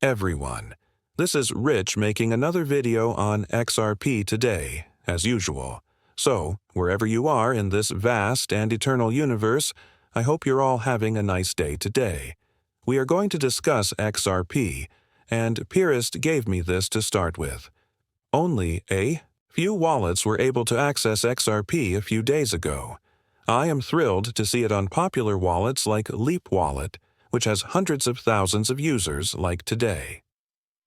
everyone. This is Rich making another video on XRP today, as usual. So, wherever you are in this vast and eternal universe, I hope you're all having a nice day today. We are going to discuss XRP, and Purist gave me this to start with. Only a few wallets were able to access XRP a few days ago. I am thrilled to see it on popular wallets like Leap Wallet, which has hundreds of thousands of users like today.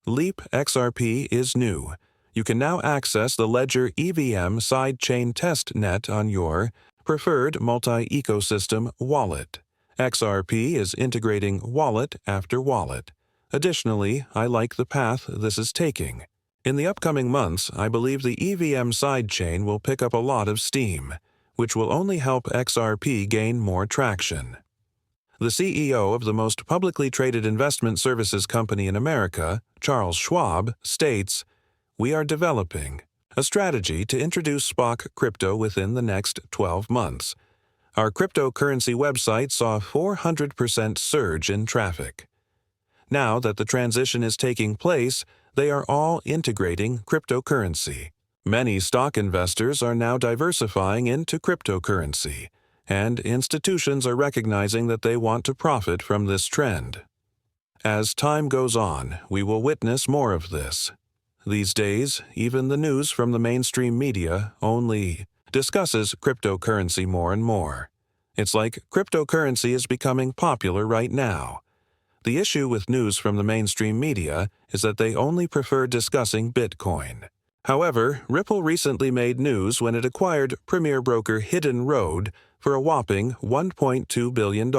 Leap XRP is new. You can now access the Ledger EVM sidechain testnet on your preferred multi-ecosystem wallet. XRP is integrating wallet after wallet. Additionally, I like the path this is taking. In the upcoming months, I believe the EVM sidechain will pick up a lot of steam, which will only help XRP gain more traction. The CEO of the most publicly traded investment services company in America, Charles Schwab, states, "We are developing a strategy to introduce Spock crypto within the next 12 months. Our cryptocurrency website saw a 400% surge in traffic. Now that the transition is taking place, they are all integrating cryptocurrency. Many stock investors are now diversifying into cryptocurrency, and institutions are recognizing that they want to profit from this trend. As time goes on, we will witness more of this. These days, even the news from the mainstream media only discusses cryptocurrency more and more. It's like cryptocurrency is becoming popular right now. The issue with news from the mainstream media is that they only prefer discussing Bitcoin. However, Ripple recently made news when it acquired premier broker Hidden Road for a whopping $1.2 billion.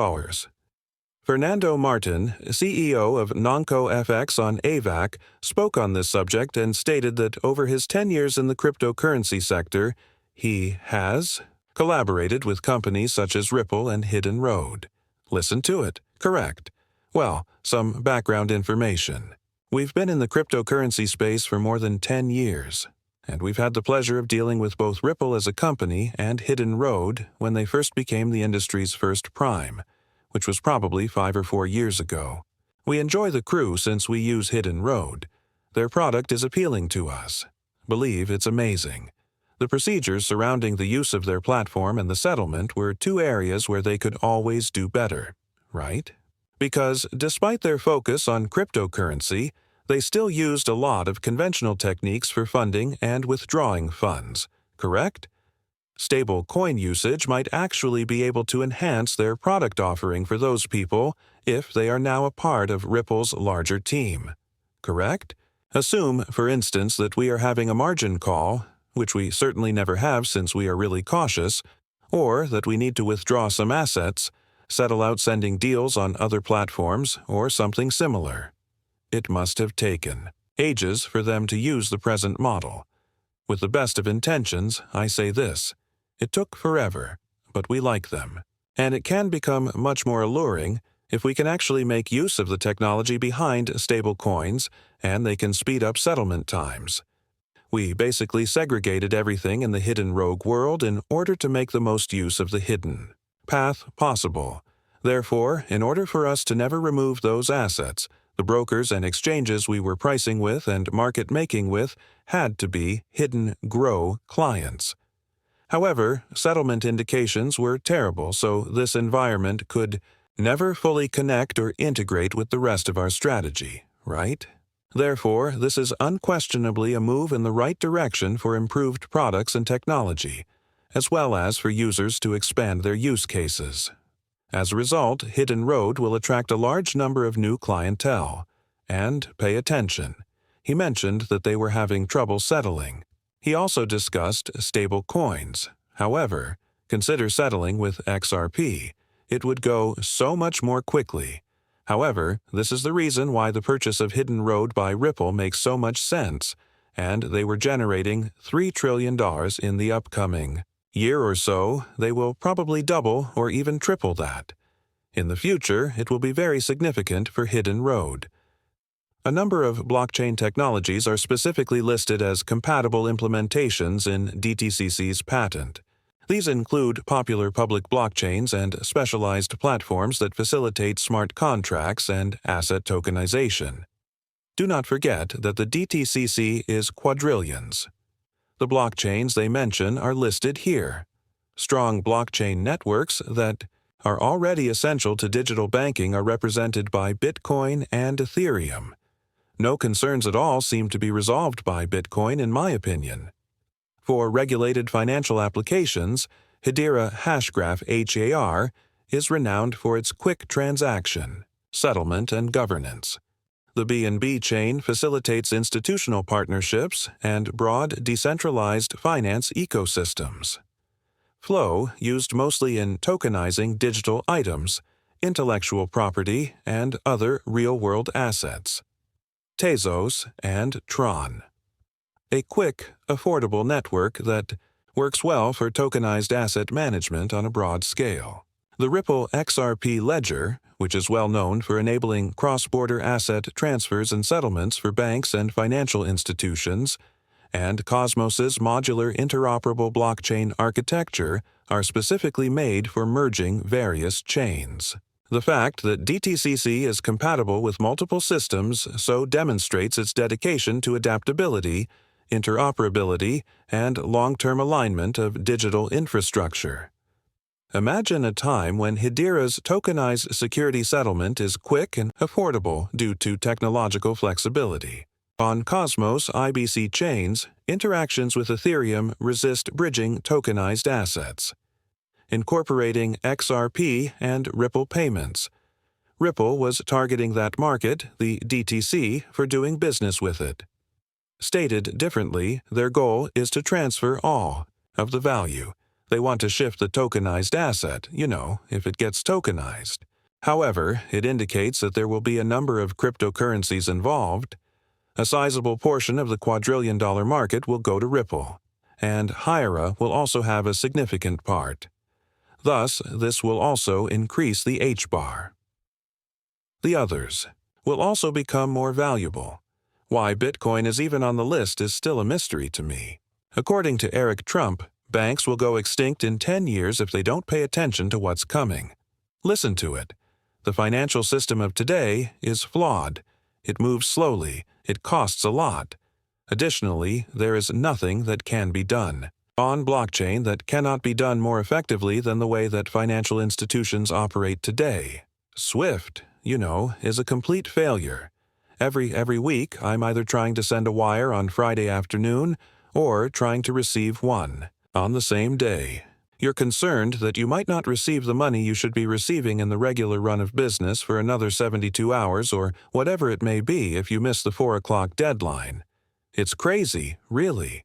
Fernando Martin, CEO of NoncoFX on AVAC, spoke on this subject and stated that over his 10 years in the cryptocurrency sector, he has collaborated with companies such as Ripple and Hidden Road. Listen to it. Correct. Well, some background information. We've been in the cryptocurrency space for more than 10 years, and we've had the pleasure of dealing with both Ripple as a company and Hidden Road when they first became the industry's first prime, which was probably 5 or 4 years ago. We enjoy the crew since we use Hidden Road. Their product is appealing to us. Believe it's amazing. The procedures surrounding the use of their platform and the settlement were two areas where they could always do better, right? Because despite their focus on cryptocurrency, they still used a lot of conventional techniques for funding and withdrawing funds, correct? Stable coin usage might actually be able to enhance their product offering for those people if they are now a part of Ripple's larger team, correct? Assume, for instance, that we are having a margin call, which we certainly never have since we are really cautious, or that we need to withdraw some assets, settle out sending deals on other platforms, or something similar. It must have taken ages for them to use the present model. With the best of intentions, I say this. It took forever, but we like them. And it can become much more alluring if we can actually make use of the technology behind stable coins, and they can speed up settlement times. We basically segregated everything in the Hidden Road world in order to make the most use of the hidden path possible. Therefore, in order for us to never remove those assets, the brokers and exchanges we were pricing with and market making with had to be Hidden Grow clients. However, settlement indications were terrible, so this environment could never fully connect or integrate with the rest of our strategy, right? Therefore, this is unquestionably a move in the right direction for improved products and technology, as well as for users to expand their use cases. As a result, Hidden Road will attract a large number of new clientele. And pay attention. He mentioned that they were having trouble settling. He also discussed stable coins. However, consider settling with XRP. It would go so much more quickly. However, this is the reason why the purchase of Hidden Road by Ripple makes so much sense, and they were generating $3 trillion in the upcoming year or so. They will probably double or even triple that. In the future, it will be very significant for Hidden Road. A number of blockchain technologies are specifically listed as compatible implementations in DTCC's patent. These include popular public blockchains and specialized platforms that facilitate smart contracts and asset tokenization. Do not forget that the DTCC is quadrillions. The blockchains they mention are listed here. Strong blockchain networks that are already essential to digital banking are represented by Bitcoin and Ethereum. No concerns at all seem to be resolved by Bitcoin, in my opinion. For regulated financial applications, Hedera Hashgraph HAR is renowned for its quick transaction, settlement, and governance. The BNB chain facilitates institutional partnerships and broad decentralized finance ecosystems. Flow, used mostly in tokenizing digital items, intellectual property, and other real-world assets. Tezos and Tron. A quick, affordable network that works well for tokenized asset management on a broad scale. The Ripple XRP Ledger, which is well known for enabling cross-border asset transfers and settlements for banks and financial institutions, and Cosmos's modular interoperable blockchain architecture are specifically made for merging various chains. The fact that DTCC is compatible with multiple systems so demonstrates its dedication to adaptability, interoperability, and long-term alignment of digital infrastructure. Imagine a time when Hedera's tokenized security settlement is quick and affordable due to technological flexibility. On Cosmos IBC chains, interactions with Ethereum resist bridging tokenized assets. Incorporating XRP and Ripple payments. Ripple was targeting that market, the DTC, for doing business with it. Stated differently, their goal is to transfer all of the value. They want to shift the tokenized asset, if it gets tokenized. However, it indicates that there will be a number of cryptocurrencies involved. A sizable portion of the quadrillion-dollar market will go to Ripple, and Hiera will also have a significant part. Thus, this will also increase the H-bar. The others will also become more valuable. Why Bitcoin is even on the list is still a mystery to me. According to Eric Trump, banks will go extinct in 10 years if they don't pay attention to what's coming. Listen to it. The financial system of today is flawed. It moves slowly. It costs a lot. Additionally, there is nothing that can be done on blockchain that cannot be done more effectively than the way that financial institutions operate today. SWIFT, is a complete failure. Every week, I'm either trying to send a wire on Friday afternoon or trying to receive one on the same day. You're concerned that you might not receive the money you should be receiving in the regular run of business for another 72 hours or whatever it may be if you miss the 4 o'clock deadline. It's crazy, really.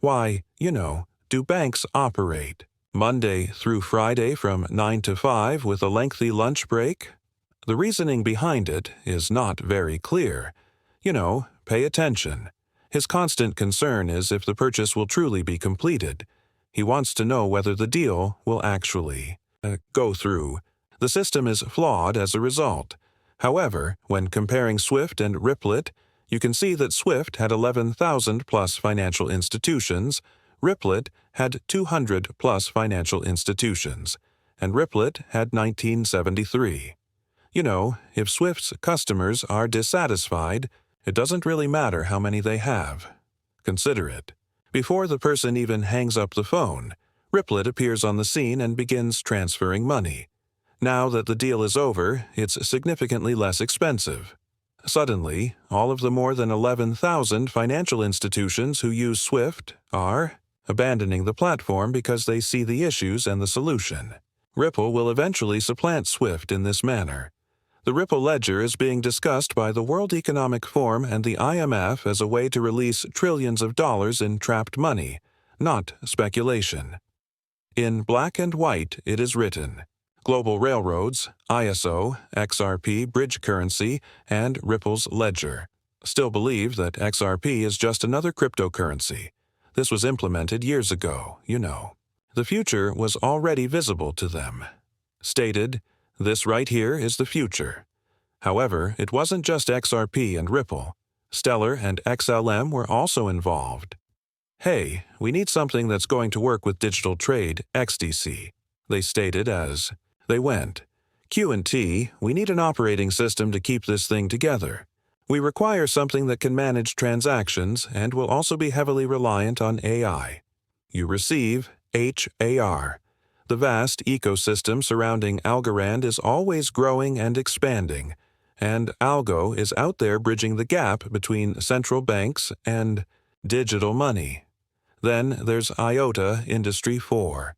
Why, do banks operate Monday through Friday from 9 to 5 with a lengthy lunch break? The reasoning behind it is not very clear. Pay attention. His constant concern is if the purchase will truly be completed. He wants to know whether the deal will actually go through. The system is flawed as a result. However, when comparing SWIFT and Riplet, you can see that SWIFT had 11,000 plus financial institutions, Riplet had 200 plus financial institutions, and Riplet had 1973. If SWIFT's customers are dissatisfied, it doesn't really matter how many they have. Consider it. Before the person even hangs up the phone, Riplet appears on the scene and begins transferring money. Now that the deal is over, it's significantly less expensive. Suddenly, all of the more than 11,000 financial institutions who use SWIFT are abandoning the platform because they see the issues and the solution. Ripple will eventually supplant SWIFT in this manner. The Ripple Ledger is being discussed by the World Economic Forum and the IMF as a way to release trillions of dollars in trapped money, not speculation. In black and white, it is written, Global Railroads, ISO, XRP, Bridge Currency, and Ripple's Ledger still believe that XRP is just another cryptocurrency. This was implemented years ago, The future was already visible to them. Stated, this right here is the future. However, it wasn't just XRP and Ripple. Stellar and XLM were also involved. Hey, we need something that's going to work with digital trade, XDC, they stated as they went. Q&T, we need an operating system to keep this thing together. We require something that can manage transactions and will also be heavily reliant on AI. You receive HAR. The vast ecosystem surrounding Algorand is always growing and expanding, and Algo is out there bridging the gap between central banks and digital money. Then there's IOTA Industry 4.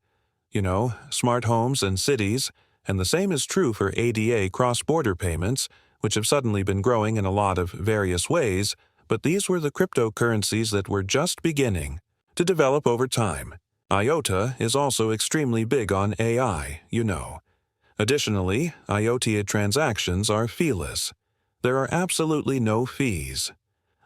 Smart homes and cities, and the same is true for ADA cross-border payments, which have suddenly been growing in a lot of various ways, but these were the cryptocurrencies that were just beginning to develop over time. IOTA is also extremely big on AI. Additionally, IOTA transactions are feeless. There are absolutely no fees.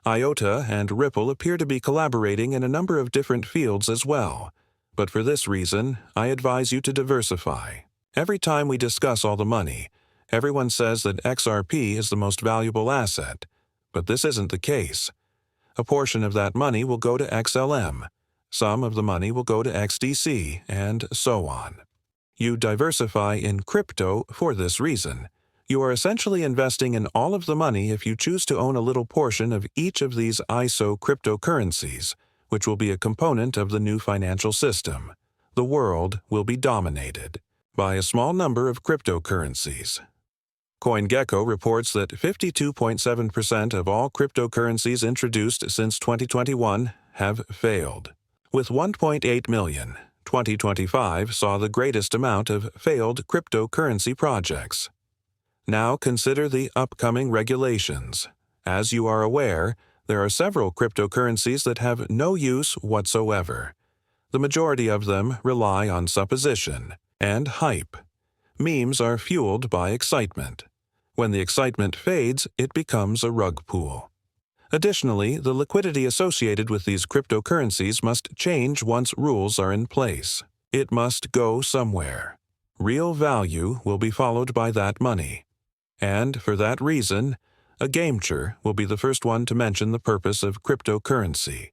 IOTA and Ripple appear to be collaborating in a number of different fields as well, but for this reason, I advise you to diversify. Every time we discuss all the money, everyone says that XRP is the most valuable asset, but this isn't the case. A portion of that money will go to XLM, some of the money will go to XDC, and so on. You diversify in crypto for this reason. You are essentially investing in all of the money if you choose to own a little portion of each of these ISO cryptocurrencies, which will be a component of the new financial system. The world will be dominated by a small number of cryptocurrencies. CoinGecko reports that 52.7% of all cryptocurrencies introduced since 2021 have failed. With 1.8 million, 2025 saw the greatest amount of failed cryptocurrency projects. Now consider the upcoming regulations. As you are aware, there are several cryptocurrencies that have no use whatsoever. The majority of them rely on supposition and hype. Memes are fueled by excitement. When the excitement fades, it becomes a rug pull. Additionally, the liquidity associated with these cryptocurrencies must change once rules are in place. It must go somewhere. Real value will be followed by that money. And for that reason, a gamecher will be the first one to mention the purpose of cryptocurrency.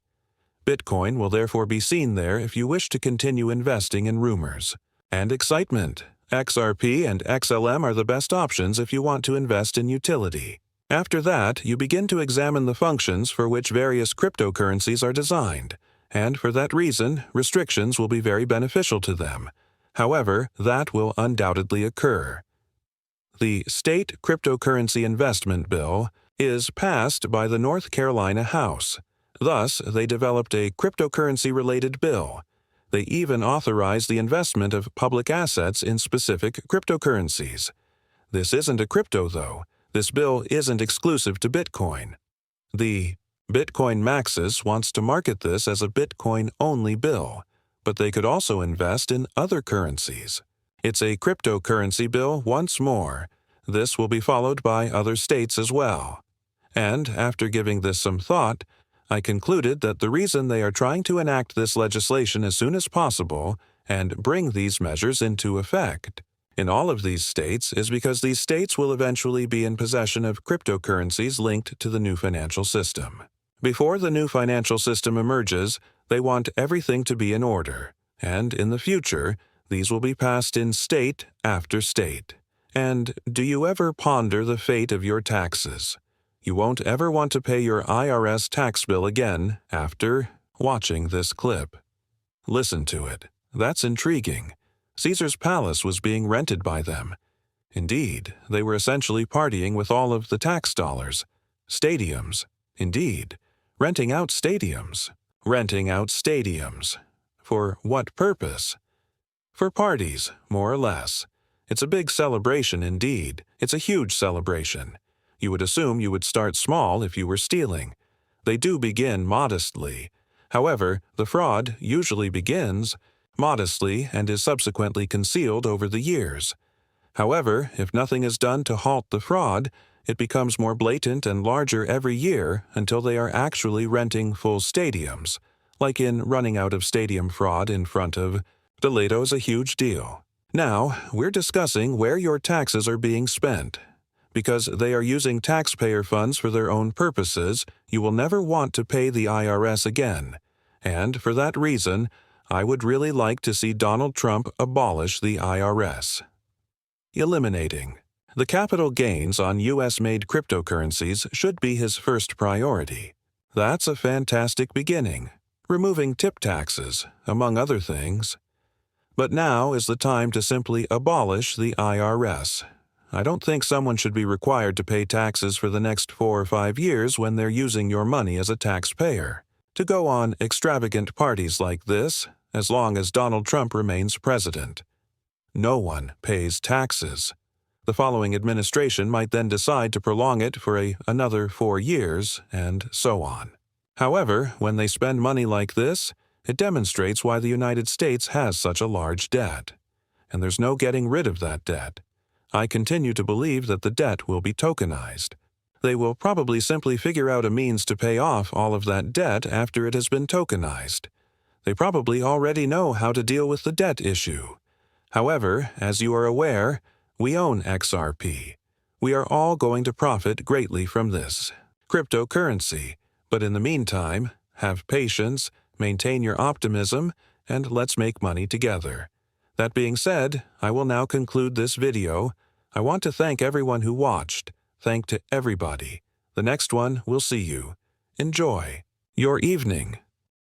Bitcoin will therefore be seen there if you wish to continue investing in rumors. And excitement. XRP and XLM are the best options if you want to invest in utility. After that, you begin to examine the functions for which various cryptocurrencies are designed, and for that reason, restrictions will be very beneficial to them. However, that will undoubtedly occur. The State Cryptocurrency Investment Bill is passed by the North Carolina House. Thus, they developed a cryptocurrency-related bill. They even authorized the investment of public assets in specific cryptocurrencies. This isn't a crypto, though. This bill isn't exclusive to Bitcoin. The Bitcoin Maxis wants to market this as a Bitcoin-only bill, but they could also invest in other currencies. It's a cryptocurrency bill once more. This will be followed by other states as well. And after giving this some thought, I concluded that the reason they are trying to enact this legislation as soon as possible and bring these measures into effect in all of these states is because these states will eventually be in possession of cryptocurrencies linked to the new financial system. Before the new financial system emerges, they want everything to be in order, and in the future, these will be passed in state after state. And do you ever ponder the fate of your taxes? You won't ever want to pay your IRS tax bill again after watching this clip. Listen to it. That's intriguing. Caesar's palace was being rented by them. Indeed, they were essentially partying with all of the tax dollars. Stadiums. Indeed. Renting out stadiums. Renting out stadiums. For what purpose? For parties, more or less. It's a big celebration indeed. It's a huge celebration. You would assume you would start small if you were stealing. They do begin modestly. However, the fraud usually begins modestly and is subsequently concealed over the years. However, if nothing is done to halt the fraud, it becomes more blatant and larger every year until they are actually renting full stadiums, like in running out of stadium fraud in front of Toledo's a huge deal. Now, we're discussing where your taxes are being spent. Because they are using taxpayer funds for their own purposes, you will never want to pay the IRS again. And for that reason, I would really like to see Donald Trump abolish the IRS. Eliminating. The capital gains on US-made cryptocurrencies should be his first priority. That's a fantastic beginning, removing tip taxes, among other things. But now is the time to simply abolish the IRS. I don't think someone should be required to pay taxes for the next 4 or 5 years when they're using your money as a taxpayer, to go on extravagant parties like this as long as Donald Trump remains president. No one pays taxes. The following administration might then decide to prolong it for another 4 years, and so on. However, when they spend money like this, it demonstrates why the United States has such a large debt. And there's no getting rid of that debt. I continue to believe that the debt will be tokenized. They will probably simply figure out a means to pay off all of that debt after it has been tokenized. They probably already know how to deal with the debt issue. However, as you are aware, we own XRP. We are all going to profit greatly from this cryptocurrency. But in the meantime, have patience, maintain your optimism, and let's make money together. That being said, I will now conclude this video. I want to thank everyone who watched. Thank to everybody. The next one will see you. Enjoy your evening.